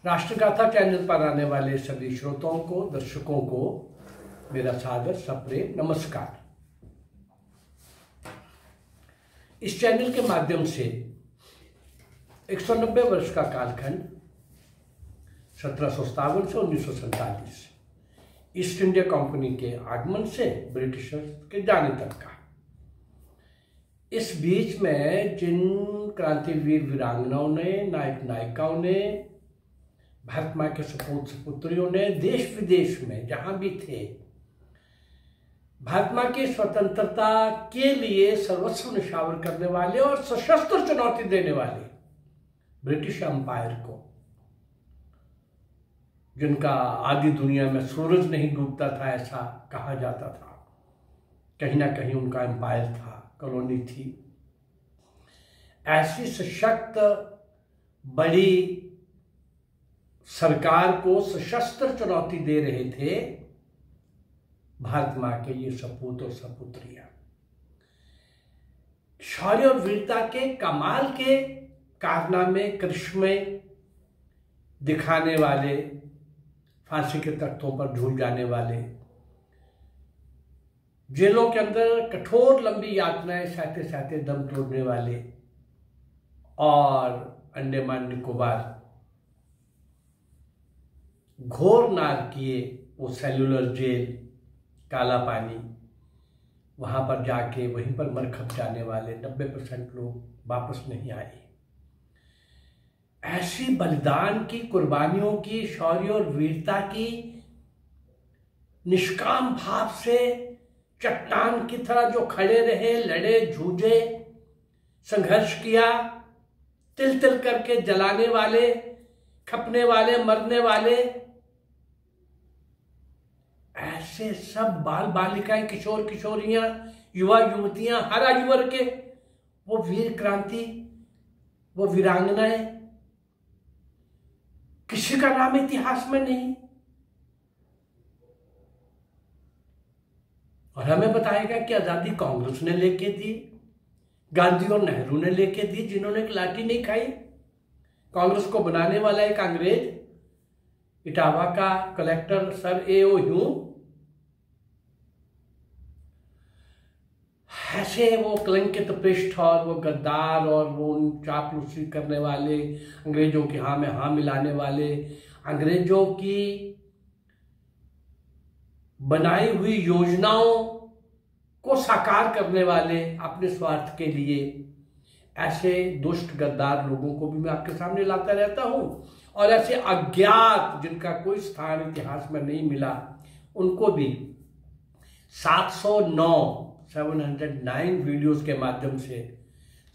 राष्ट्रगाथा channel पर आने वाले सभी श्रोताओं को, दर्शकों को मेरा सादर सप्रेम नमस्कार। इस चैनल के माध्यम से 190 वर्ष का कालखंड 1757 से 1947 ईस्ट इंडिया कंपनी के आगमन से ब्रिटिशर्स के जाने तक का, इस बीच में जिन क्रांतिवीर वीरांगनाओं ने, नायक नायिकाओं ने, भारत माँ के सपूत सपुत्रियों ने देश विदेश में जहां भी थे भारत माँ की स्वतंत्रता के लिए सर्वस्व निछावर करने वाले और सशस्त्र चुनौती देने वाले ब्रिटिश एम्पायर को, जिनका आदि दुनिया में सूरज नहीं डूबता था ऐसा कहा जाता था, कहीं ना कहीं उनका एम्पायर था, कॉलोनी थी, ऐसी सशक्त बड़ी सरकार को सशस्त्र चुनौती दे रहे थे भारत माँ के ये सपूत और सपुत्रियां। शौर्य और वीरता के कमाल के कारनामे, करिश्मे दिखाने वाले, फांसी के तख्तों पर झूल जाने वाले, जेलों के अंदर कठोर लंबी यातनाएं सहते सहते दम तोड़ने वाले, और अंडमान निकोबार घोर नारकीय वो सेलुलर जेल, काला पानी, वहां पर जाके वहीं पर मर खप जाने वाले 90% लोग वापस नहीं आए। ऐसी बलिदान की, कुर्बानियों की, शौर्य और वीरता की, निष्काम भाव से चट्टान की तरह जो खड़े रहे, लड़े, जूझे, संघर्ष किया, तिल तिल करके जलाने वाले, खपने वाले, मरने वाले, ऐसे सब बाल बालिकाएं, किशोर किशोरियां, युवा युवतियां, हर आयु वर्ग के वो वीर क्रांति, वो वीरांगनाएं, किसी का नाम इतिहास में नहीं। और हमें बताएगा कि आजादी कांग्रेस ने लेके दी, गांधी और नेहरू ने लेके दी, जिन्होंने एक लाठी नहीं खाई। कांग्रेस को बनाने वाला एक अंग्रेज, इटावा का कलेक्टर सर A.O. ह्यूम, ऐसे वो कलंकित पृष्ठ और वो गद्दार और वो चापलूसी करने वाले, अंग्रेजों की हाँ में हाँ मिलाने वाले, अंग्रेजों की बनाई हुई योजनाओं को साकार करने वाले अपने स्वार्थ के लिए, ऐसे दुष्ट गद्दार लोगों को भी मैं आपके सामने लाता रहता हूं। और ऐसे अज्ञात जिनका कोई स्थान इतिहास में नहीं मिला, उनको भी 709 वीडियोस के माध्यम से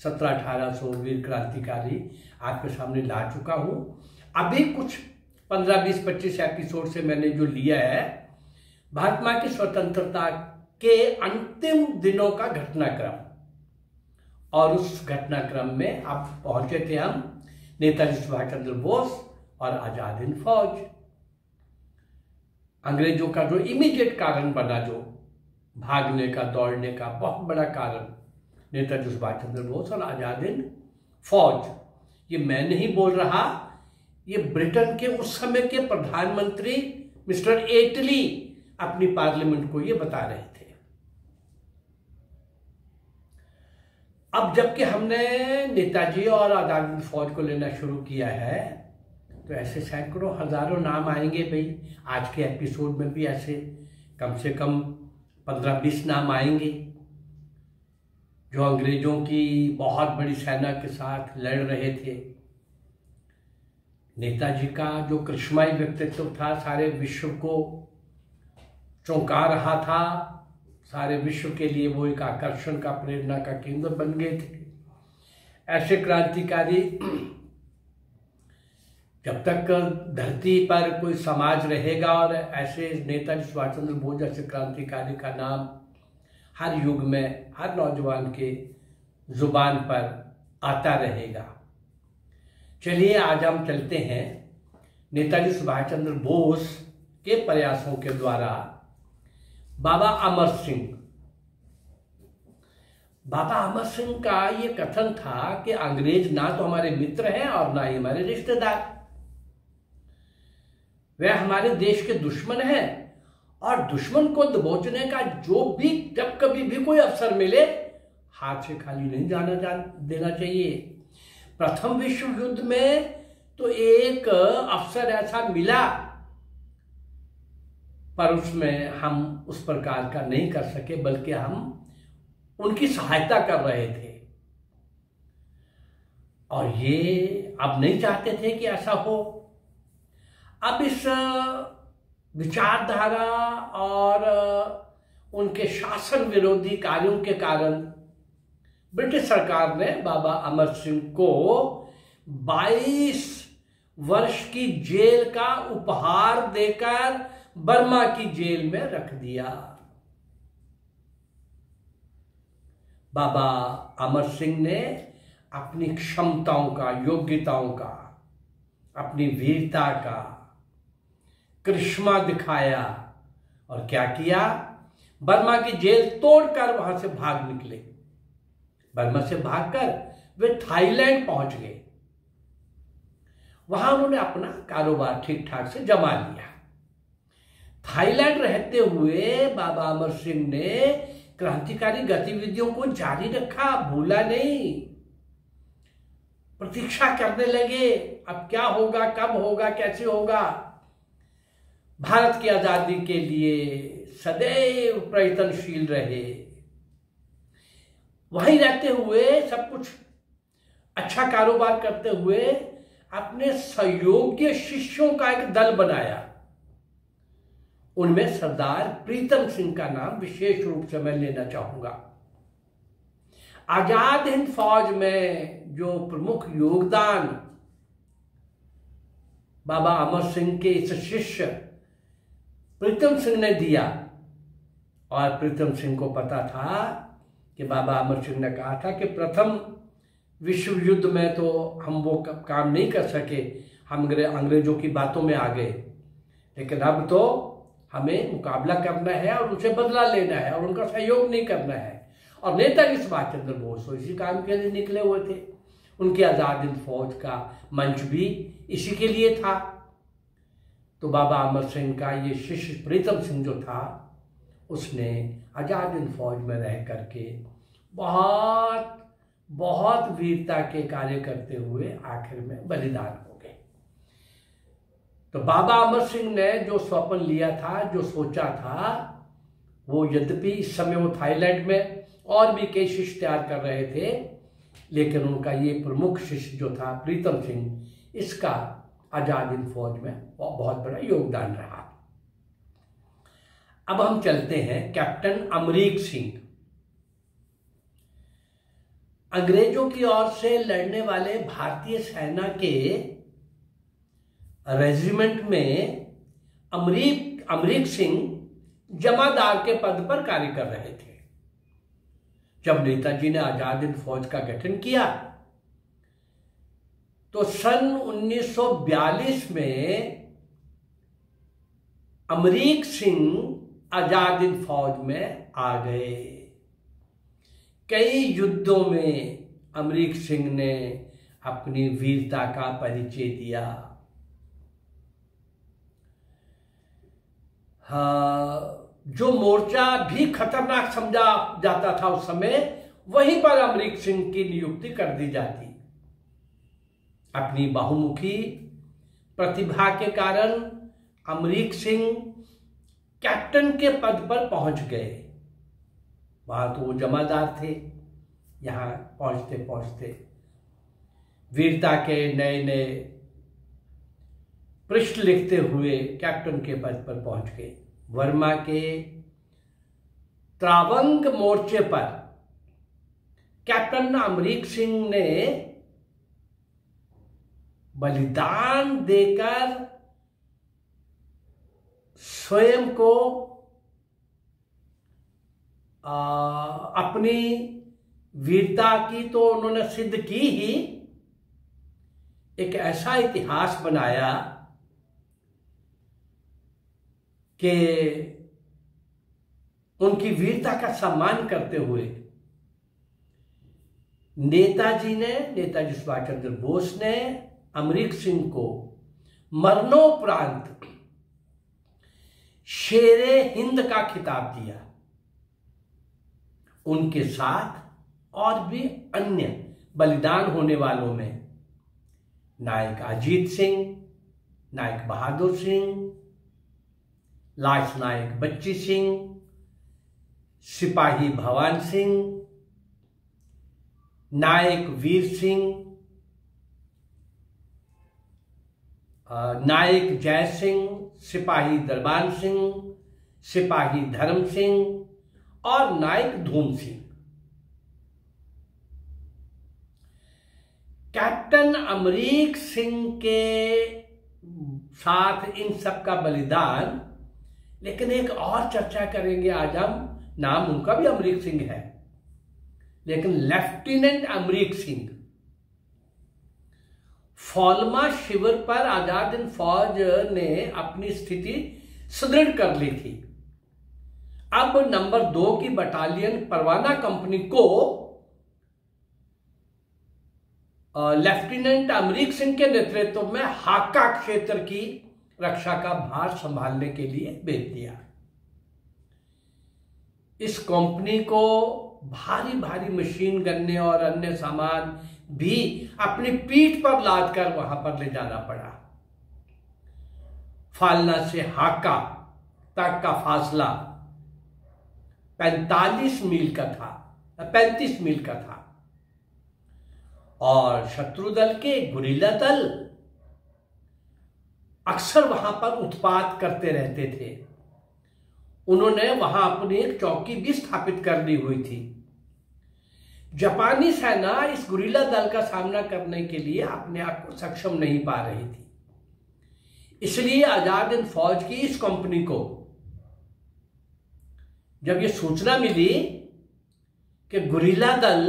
1700-1800 वीर क्रांतिकारी आपके सामने ला चुका हूं। अभी कुछ 15, 20, 25 एपिसोड से मैंने जो लिया है भारत माँ की स्वतंत्रता के अंतिम दिनों का घटनाक्रम, और उस घटनाक्रम में आप पहुंचे थे हम नेताजी सुभाष चंद्र बोस और आजाद हिंद फौज। अंग्रेजों का जो इमीडिएट कारण बना, जो भागने का, दौड़ने का बहुत बड़ा कारण, नेताजी सुभाष चंद्र बोस और आजाद हिंद फौज। ये मैं नहीं बोल रहा, ये ब्रिटेन के उस समय के प्रधानमंत्री मिस्टर एटली अपनी पार्लियामेंट को ये बता रहे थे। अब जबकि हमने नेताजी और आजाद हिंद फौज को लेना शुरू किया है, तो ऐसे सैकड़ों हजारों नाम आएंगे भाई। आज के एपिसोड में भी ऐसे कम से कम 15-20 नाम आएंगे जो अंग्रेजों की बहुत बड़ी सेना के साथ लड़ रहे थे। नेताजी का जो करिश्माई व्यक्तित्व था, सारे विश्व को चौंका रहा था, सारे विश्व के लिए वो एक आकर्षण का, प्रेरणा का केंद्र बन गए थे। ऐसे क्रांतिकारी, जब तक धरती पर कोई समाज रहेगा और ऐसे नेताजी सुभाष चंद्र बोस जैसे क्रांतिकारी का नाम हर युग में, हर नौजवान के जुबान पर आता रहेगा। चलिए आज हम चलते हैं नेताजी सुभाष चंद्र बोस के प्रयासों के द्वारा बाबा अमर सिंह। बाबा अमर सिंह का ये कथन था कि अंग्रेज ना तो हमारे मित्र हैं और ना ही हमारे रिश्तेदार। वह हमारे देश के दुश्मन हैं और दुश्मन को दबोचने का जो भी जब कभी भी कोई अवसर मिले हाथ से खाली नहीं देना चाहिए। प्रथम विश्व युद्ध में तो एक अवसर ऐसा मिला, पर उसमें हम उस प्रकार का नहीं कर सके, बल्कि हम उनकी सहायता कर रहे थे और ये अब नहीं चाहते थे कि ऐसा हो। अब इस विचारधारा और उनके शासन विरोधी कार्यों के कारण ब्रिटिश सरकार ने बाबा अमर सिंह को 22 वर्ष की जेल का उपहार देकर बर्मा की जेल में रख दिया। बाबा अमर सिंह ने अपनी क्षमताओं का, योग्यताओं का, अपनी वीरता का करिश्मा दिखाया और क्या किया, बर्मा की जेल तोड़कर वहां से भाग निकले। बर्मा से भागकर वे थाईलैंड पहुंच गए। वहां उन्होंने अपना कारोबार ठीक ठाक से जमा लिया। थाईलैंड रहते हुए बाबा अमर सिंह ने क्रांतिकारी गतिविधियों को जारी रखा, भूला नहीं। प्रतीक्षा करने लगे, अब क्या होगा, कब होगा, कैसे होगा। भारत की आजादी के लिए सदैव प्रयत्नशील रहे। वहीं रहते हुए सब कुछ अच्छा कारोबार करते हुए अपने सहयोगी शिष्यों का एक दल बनाया। उनमें सरदार प्रीतम सिंह का नाम विशेष रूप से मैं लेना चाहूंगा। आजाद हिंद फौज में जो प्रमुख योगदान बाबा अमर सिंह के इस शिष्य प्रीतम सिंह ने दिया, और प्रीतम सिंह को पता था कि बाबा अमर सिंह ने कहा था कि प्रथम विश्व युद्ध में तो हम वो काम नहीं कर सके, हम अंग्रेजों की बातों में आ गए, लेकिन अब तो हमें मुकाबला करना है और उनसे बदला लेना है और उनका सहयोग नहीं करना है। और नेताजी सुभाष चंद्र बोस तो इसी काम के लिए निकले हुए थे। उनकी आजाद हिंद फौज का मंच भी इसी के लिए था। तो बाबा अमर सिंह का ये शिष्य प्रीतम सिंह जो था, उसने आजाद हिंद फौज में रह करके बहुत बहुत वीरता के कार्य करते हुए आखिर में बलिदान हो गए। तो बाबा अमर सिंह ने जो स्वप्न लिया था, जो सोचा था, वो यद्यपि इस समय वो थाईलैंड में और भी कई शिष्य तैयार कर रहे थे, लेकिन उनका ये प्रमुख शिष्य जो था प्रीतम सिंह, इसका आजाद हिंद फौज में बहुत बड़ा योगदान रहा। अब हम चलते हैं कैप्टन अमरीक सिंह। अंग्रेजों की ओर से लड़ने वाले भारतीय सेना के रेजिमेंट में अमरीक सिंह जमादार के पद पर कार्य कर रहे थे। जब नेताजी ने आजाद हिंद फौज का गठन किया तो सन 1942 में अमरीक सिंह आजाद हिंद फौज में आ गए। कई युद्धों में अमरीक सिंह ने अपनी वीरता का परिचय दिया। जो मोर्चा भी खतरनाक समझा जाता था उस समय, वहीं पर अमरीक सिंह की नियुक्ति कर दी जाती। अपनी बहुमुखी प्रतिभा के कारण अमरीक सिंह कैप्टन के पद पर पहुंच गए। वहां तो वो जमादार थे, यहां पहुंचते पहुंचते वीरता के नए नए पृष्ठ लिखते हुए कैप्टन के पद पर पहुंच गए। वर्मा के त्रावंग मोर्चे पर कैप्टन अमरीक सिंह ने बलिदान देकर स्वयं को अपनी वीरता की तो उन्होंने सिद्ध की ही, एक ऐसा इतिहास बनाया कि उनकी वीरता का सम्मान करते हुए नेताजी सुभाष चंद्र बोस ने अमरीक सिंह को मरणोपरांत शेरे हिंद का खिताब दिया। उनके साथ और भी अन्य बलिदान होने वालों में नायक अजीत सिंह, नायक बहादुर सिंह, लांस नायक बच्ची सिंह, सिपाही भवान सिंह, नायक वीर सिंह, नायक जय सिंह, सिपाही दरबान सिंह, सिपाही धर्म सिंह और नायक धूम सिंह। कैप्टन अमरीक सिंह के साथ इन सब का बलिदान, लेकिन एक और चर्चा करेंगे आज हम। नाम उनका भी अमरीक सिंह है, लेकिन लेफ्टिनेंट अमरीक सिंह फॉल्मा शिविर पर आजाद हिंद फौज ने अपनी स्थिति सुदृढ़ कर ली थी। अब नंबर 2 की बटालियन परवाना कंपनी को लेफ्टिनेंट अमरीक सिंह के नेतृत्व में हाका क्षेत्र की रक्षा का भार संभालने के लिए भेज दिया। इस कंपनी को भारी भारी मशीन गन्ने और अन्य सामान भी अपनी पीठ पर लाद कर वहां पर ले जाना पड़ा। फालना से हाका तक का फासला 35 मील का था और शत्रु दल के गुरिल्ला दल अक्सर वहां पर उत्पात करते रहते थे। उन्होंने वहां अपनी एक चौकी भी स्थापित कर ली हुई थी। जापानी सेना इस गुरिल्ला दल का सामना करने के लिए अपने आप को सक्षम नहीं पा रही थी। इसलिए आजाद हिंद फौज की इस कंपनी को जब यह सूचना मिली कि गुरिल्ला दल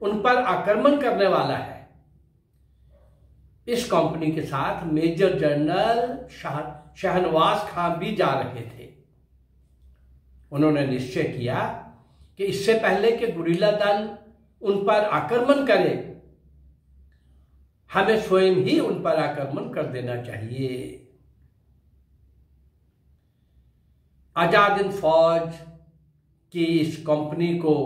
उन पर आक्रमण करने वाला है, इस कंपनी के साथ मेजर जनरल शहनवाज खां भी जा रहे थे। उन्होंने निश्चय किया कि इससे पहले कि गुरिल्ला दल उन पर आक्रमण करे, हमें स्वयं ही उन पर आक्रमण कर देना चाहिए। आजाद हिंद फौज की इस कंपनी को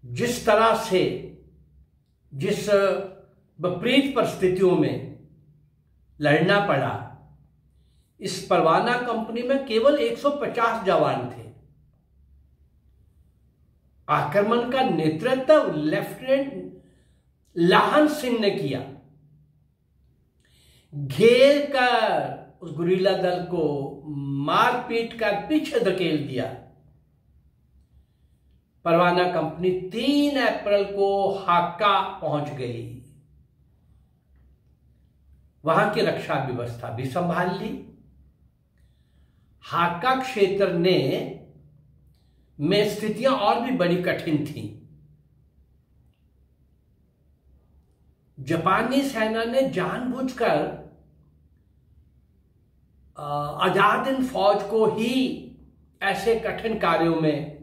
जिस तरह से, जिस विपरीत परिस्थितियों में लड़ना पड़ा, इस परवाना कंपनी में केवल 150 जवान थे। आक्रमण का नेतृत्व लेफ्टिनेंट लाहन सिंह ने किया। घेर कर उस गुरिल्ला दल को मारपीट कर पीछे धकेल दिया। परवाना कंपनी 3 अप्रैल को हाका पहुंच गई। वहां की रक्षा व्यवस्था भी संभाल ली। हाका क्षेत्र में स्थितियां और भी बड़ी कठिन थीं। जापानी सेना ने जानबूझकर आजाद हिंद फौज को ही ऐसे कठिन कार्यों में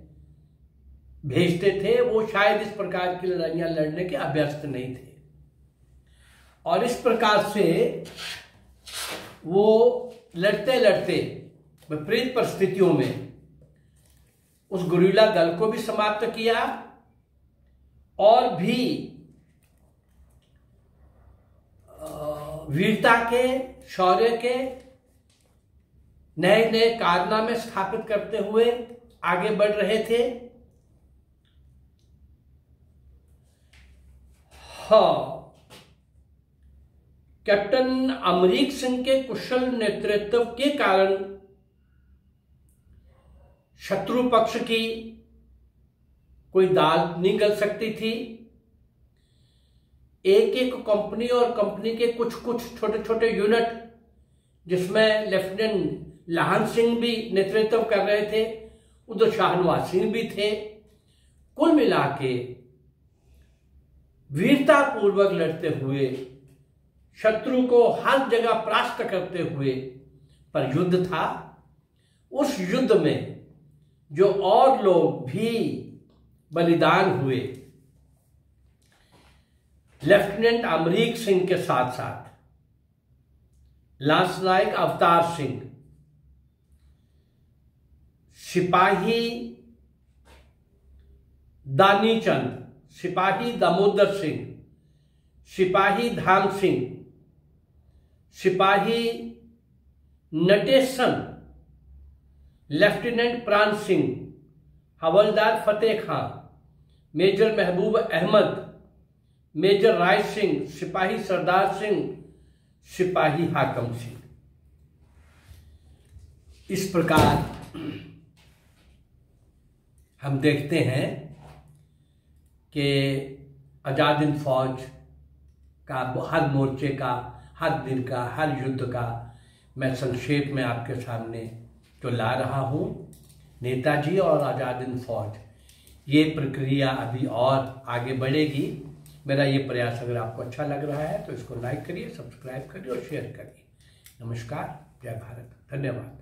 भेजते थे। वो शायद इस प्रकार की लड़ाइयां लड़ने के अभ्यस्त नहीं थे और इस प्रकार से वो लड़ते लड़ते विपरीत परिस्थितियों में उस गुरिल्ला दल को भी समाप्त किया और भी वीरता के, शौर्य के नए नए कारनामे स्थापित करते हुए आगे बढ़ रहे थे। कैप्टन अमरीक सिंह के कुशल नेतृत्व के कारण शत्रु पक्ष की कोई दाल नहीं गल सकती थी। एक एक कंपनी और कंपनी के कुछ कुछ छोटे छोटे यूनिट, जिसमें लेफ्टिनेंट लाहन सिंह भी नेतृत्व कर रहे थे, उधर शहनवाज सिंह भी थे। कुल मिला के वीरता पूर्वक लड़ते हुए, शत्रु को हर जगह परास्त करते हुए पर युद्ध था। उस युद्ध में जो और लोग भी बलिदान हुए, लेफ्टिनेंट अमरीक सिंह के साथ साथ लांसनायक अवतार सिंह, सिपाही दानीचंद, सिपाही दामोदर सिंह, सिपाही धाम सिंह, सिपाही नटेशन, लेफ्टिनेंट प्राण सिंह, हवलदार फतेह खां, मेजर महबूब अहमद, मेजर राय सिंह, सिपाही सरदार सिंह, सिपाही हाकम सिंह। इस प्रकार हम देखते हैं कि आजाद हिंद फौज का हर मोर्चे का, हर दिन का, हर युद्ध का मैं संक्षेप में आपके सामने जो ला रहा हूं। नेताजी और आजाद हिंद फौज, ये प्रक्रिया अभी और आगे बढ़ेगी। मेरा ये प्रयास अगर आपको अच्छा लग रहा है तो इसको लाइक करिए, सब्सक्राइब करिए और शेयर करिए। नमस्कार, जय भारत, धन्यवाद।